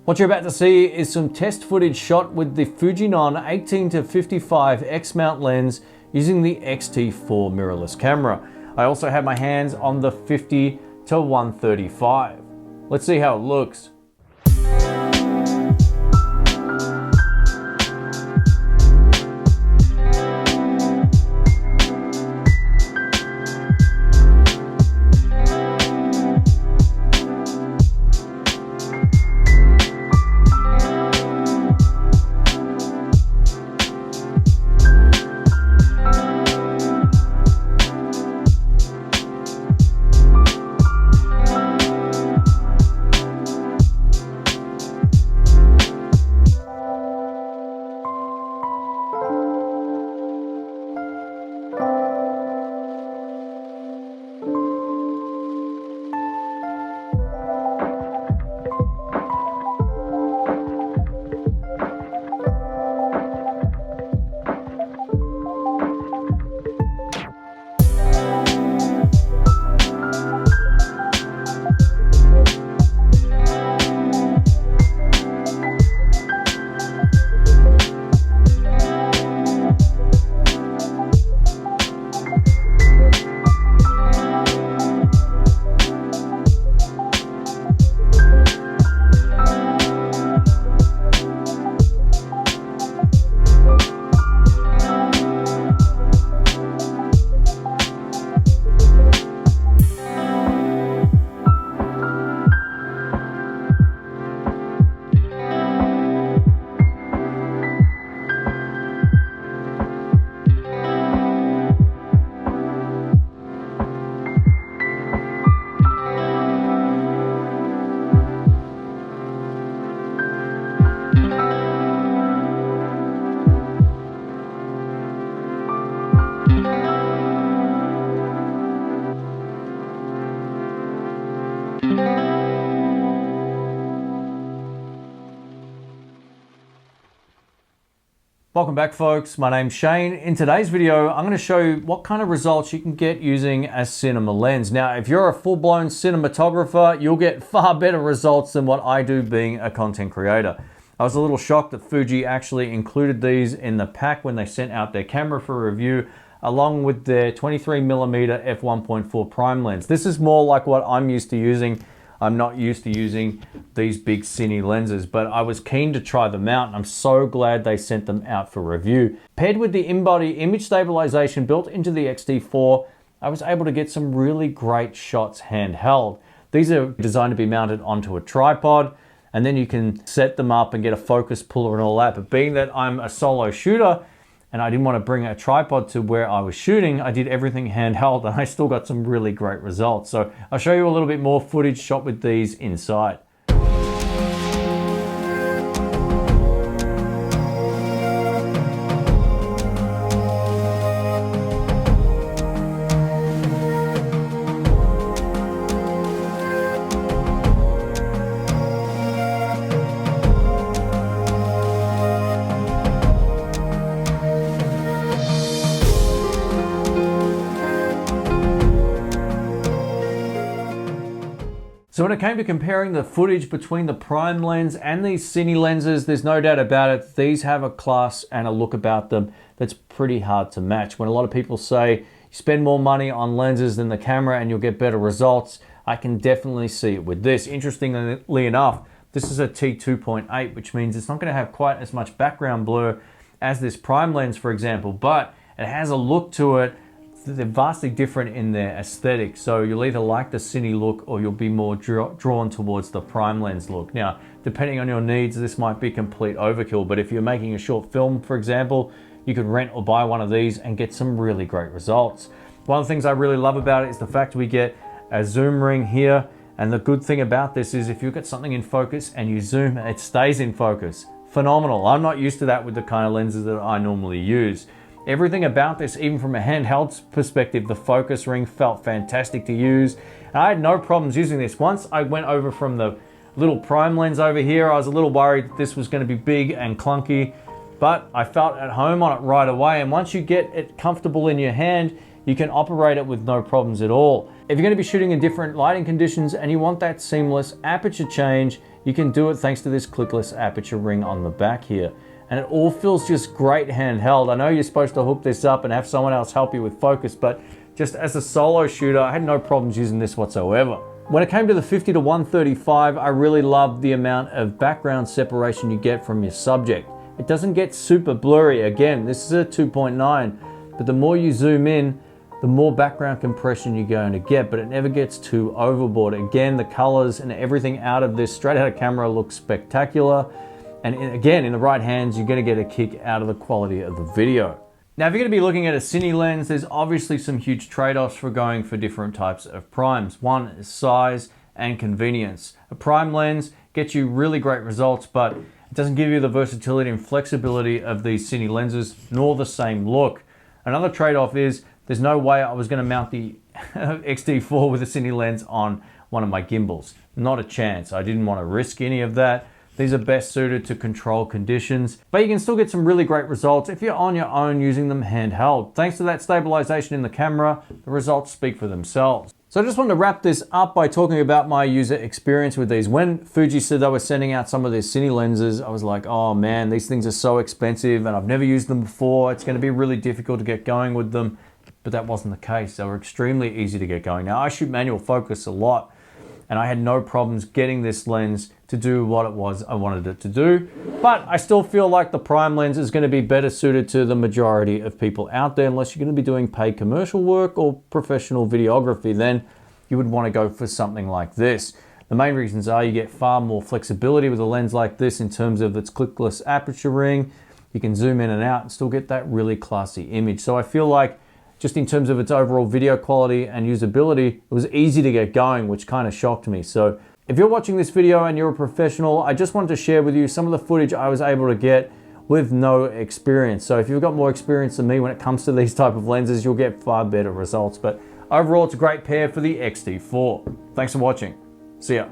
What you're about to see is some test footage shot with the Fujinon 18-55 X-mount lens using the XT-4 mirrorless camera. I also have my hands on the 50-135. Let's see how it looks. Welcome back, folks. My name's Shane. In today's video, I'm going to show you what kind of results you can get using a cinema lens. Now, if you're a full-blown cinematographer, you'll get far better results than what I do being a content creator. I was a little shocked that Fuji actually included these in the pack when they sent out their camera for review, along with their 23mm f1.4 prime lens. This is more like what I'm used to using. I'm not used to using these big Cine lenses, but I was keen to try them out, and I'm so glad they sent them out for review. Paired with the in-body image stabilization built into the XT-4, I was able to get some really great shots handheld. These are designed to be mounted onto a tripod, and then you can set them up and get a focus puller and all that. But being that I'm a solo shooter, and I didn't want to bring a tripod to where I was shooting, I did everything handheld, and I still got some really great results. So I'll show you a little bit more footage shot with these inside. So when it came to comparing the footage between the prime lens and these Cine lenses, there's no doubt about it, these have a class and a look about them that's pretty hard to match. When a lot of people say you spend more money on lenses than the camera and you'll get better results, I can definitely see it with this. Interestingly enough, this is a T2.8, which means it's not going to have quite as much background blur as this prime lens, for example, but it has a look to it. They're vastly different in their aesthetic, so you'll either like the Cine look or you'll be more drawn towards the prime lens look. Now, depending on your needs, this might be complete overkill, but if you're making a short film, for example, you could rent or buy one of these and get some really great results. One of the things I really love about it is the fact we get a zoom ring here, and the good thing about this is if you've got something in focus and you zoom, it stays in focus. Phenomenal. I'm not used to that with the kind of lenses that I normally use. Everything about this, even from a handheld perspective, the focus ring felt fantastic to use. And I had no problems using this. Once I went over from the little prime lens over here, I was a little worried that this was going to be big and clunky, but I felt at home on it right away. And once you get it comfortable in your hand, you can operate it with no problems at all. If you're going to be shooting in different lighting conditions and you want that seamless aperture change, you can do it thanks to this clickless aperture ring on the back here. And it all feels just great handheld. I know you're supposed to hook this up and have someone else help you with focus, but just as a solo shooter, I had no problems using this whatsoever. When it came to the 50-135, I really loved the amount of background separation you get from your subject. It doesn't get super blurry. Again, this is a 2.9, but the more you zoom in, the more background compression you're going to get, but it never gets too overboard. Again, the colors and everything out of this straight out of camera looks spectacular. And again, in the right hands, you're going to get a kick out of the quality of the video. Now, if you're going to be looking at a Cine lens, there's obviously some huge trade-offs for going for different types of primes. One is size and convenience. A prime lens gets you really great results, but it doesn't give you the versatility and flexibility of these Cine lenses, nor the same look. Another trade-off is there's no way I was going to mount the XT-4 with a Cine lens on one of my gimbals. Not a chance. I didn't want to risk any of that. These are best suited to control conditions, but you can still get some really great results if you're on your own using them handheld. Thanks to that stabilization in the camera, the results speak for themselves. So I just wanted to wrap this up by talking about my user experience with these. When Fuji said they were sending out some of their Cine lenses, I was like, oh man, these things are so expensive and I've never used them before. It's going to be really difficult to get going with them. But that wasn't the case. They were extremely easy to get going. Now, I shoot manual focus a lot, and I had no problems getting this lens to do what it was I wanted it to do. But I still feel like the prime lens is going to be better suited to the majority of people out there, unless you're going to be doing paid commercial work or professional videography. Then you would want to go for something like this. The main reasons are you get far more flexibility with a lens like this in terms of its clickless aperture ring. You can zoom in and out and still get that really classy image. So I feel like just in terms of its overall video quality and usability, it was easy to get going, which kind of shocked me. So if you're watching this video and you're a professional, I just wanted to share with you some of the footage I was able to get with no experience. So if you've got more experience than me when it comes to these type of lenses, you'll get far better results. But overall, it's a great pair for the XT-4. Thanks for watching. See ya.